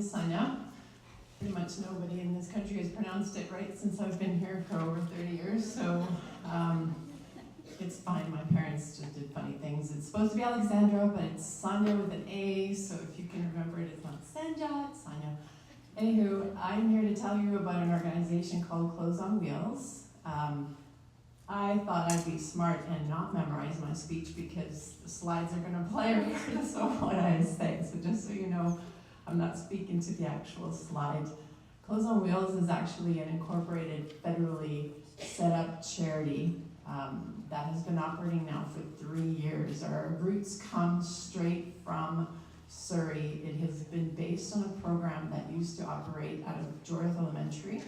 is Sanya. Pretty much nobody in this country has pronounced it right since I've been here for over 30 years, so it's fine. My parents just did funny things. It's supposed to be Alexandra, but it's Sanya with an A, so if you can remember it, it's not Sanja, it's Sanya. Anywho, I'm here to tell you about an organization called Clothes on Wheels. I thought I'd be smart and not memorize my speech because the slides are going to play regardless of what I say. So just so you know, I'm not speaking to the actual slide. Clothes on Wheels is actually an incorporated, federally set up charity that has been operating now for 3 years. Our roots come straight from Surrey. It has been based on a program that used to operate out of Jorth Elementary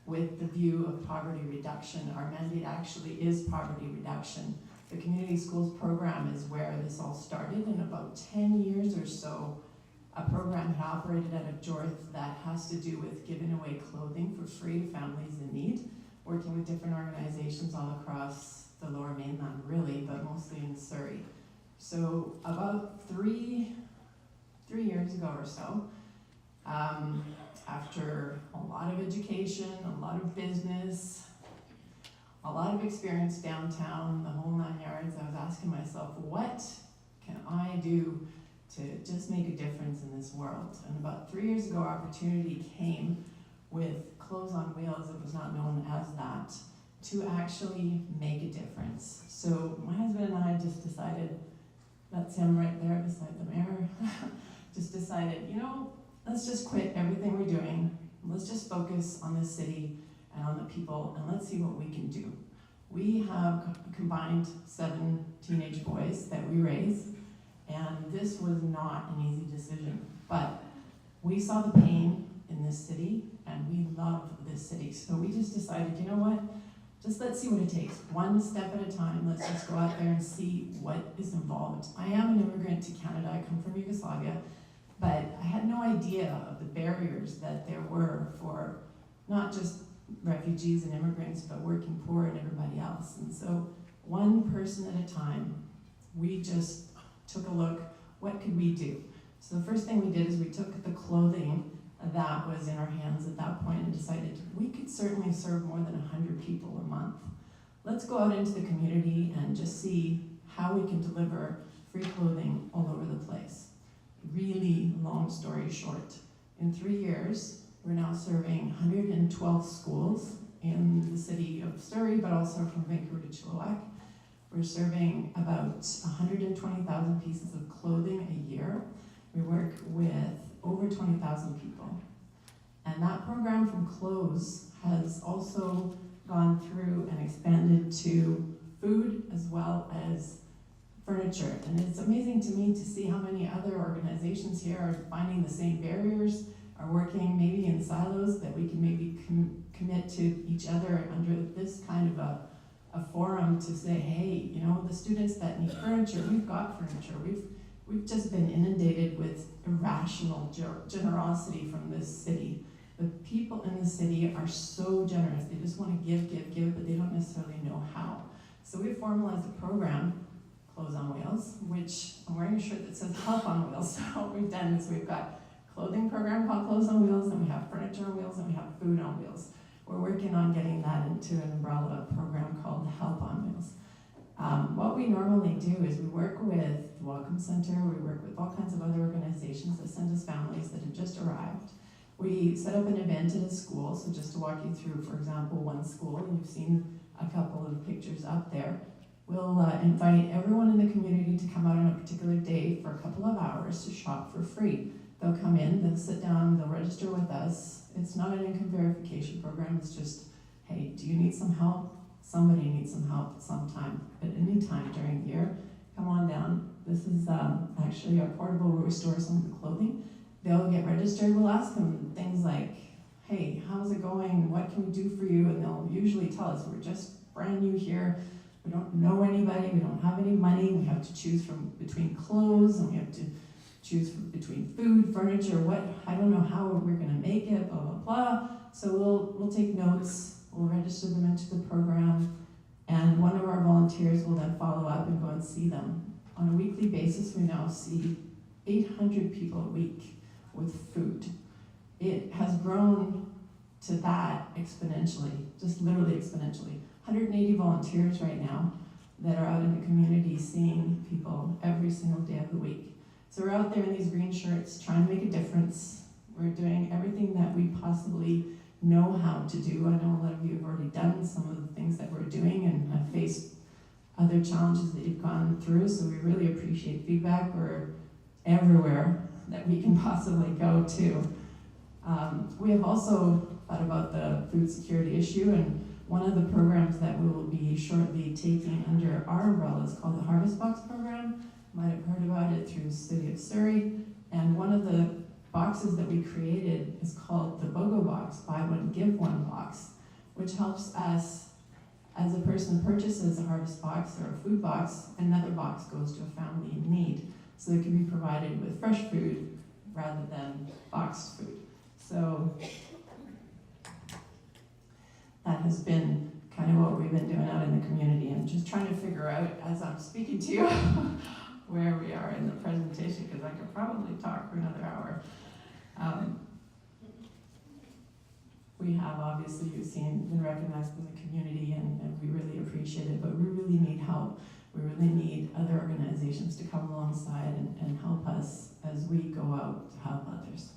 with the view of poverty reduction. Our mandate actually is poverty reduction. The community schools program is where this all started. In about 10 years or so, a program had operated out of Jorth that has to do with giving away clothing for free to families in need, working with different organizations all across the Lower Mainland, really, but mostly in Surrey. So about three years ago or so, after a lot of education, a lot of business, a lot of experience downtown, the whole 9 yards, I was asking myself, what can I do to just make a difference in this world? And about 3 years ago, opportunity came with Clothes on Wheels, it was not known as that, to actually make a difference. So my husband and I just decided, that's him right there beside the mayor, just decided, you know, let's just quit everything we're doing. Let's just focus on this city and on the people, and let's see what we can do. We have combined 7 teenage boys that we raise, and this was not an easy decision. But we saw the pain in this city, and we love this city. So we just decided, you know what? Just let's see what it takes. One step at a time. Let's just go out there and see what is involved. I am an immigrant to Canada. I come from Yugoslavia. But I had no idea of the barriers that there were for not just refugees and immigrants, but working poor and everybody else. And so one person at a time, we just took a look, what could we do? So the first thing we did is we took the clothing that was in our hands at that point and decided we could certainly serve more than 100 people a month. Let's go out into the community and just see how we can deliver free clothing all over the place. Really long story short, in 3 years, we're now serving 112 schools in the city of Surrey, but also from Vancouver to Chilliwack. We're serving about 120,000 pieces of clothing a year. We work with over 20,000 people. And that program from Clothes has also gone through and expanded to food as well as furniture. And it's amazing to me to see how many other organizations here are finding the same barriers, are working maybe in silos that we can maybe commit to each other under this kind of a forum to say, hey, you know, the students that need furniture, we've got furniture. We've just been inundated with irrational generosity from this city. The people in the city are so generous. They just want to give, but they don't necessarily know how. So we've formalized a program, Clothes on Wheels, which I'm wearing a shirt that says Help on Wheels. So what we've done is we've got a clothing program called Clothes on Wheels, and we have furniture on wheels, and we have food on wheels. We're working on getting that into an umbrella program called Help on Wheels. What we normally do is we work with the Welcome Center, we work with all kinds of other organizations that send us families that have just arrived. We set up an event at a school, so just to walk you through, for example, one school, and you've seen a couple of pictures up there. We'll invite everyone in the community to come out on a particular day for a couple of hours to shop for free. They'll come in, they'll sit down, they'll register with us. It's not an income verification program, it's just, hey, do you need some help? Somebody needs some help at some time, at any time during the year. Come on down. This is actually our portable where we store some of the clothing. They'll get registered. We'll ask them things like, hey, how's it going? What can we do for you? And they'll usually tell us, we're just brand new here. We don't know anybody. We don't have any money. We have to choose between clothes, and we have to choose between food, furniture, I don't know how we're going to make it, blah, blah, blah. So we'll take notes. We'll register them into the program, and one of our volunteers will then follow up and go and see them. On a weekly basis, we now see 800 people a week with food. grown to that exponentially, just literally exponentially. 180 volunteers right now that are out in the community seeing people every single day of the week. So we're out there in these green shirts trying to make a difference. We're doing everything that we possibly know how to do. I know a lot of you have already done some of the things that we're doing and have faced other challenges that you've gone through, so we really appreciate feedback. We're everywhere that we can possibly go to. We have also thought about the food security issue, and one of the programs that we will be shortly taking under our umbrella is called the Harvest Box program. You might have heard about it through the City of Surrey, and one of the boxes that we created is called the BOGO box, Buy One, Give One box, which helps us, as a person purchases a harvest box or a food box, another box goes to a family in need. So it can be provided with fresh food rather than boxed food. So that has been kind of what we've been doing out in the community, and just trying to figure out, as I'm speaking to you, where we are in the presentation, because I could probably talk for another hour. We have, obviously, you've seen, been recognized in the community, and we really appreciate it, but we really need help. We really need other organizations to come alongside and help us as we go out to help others.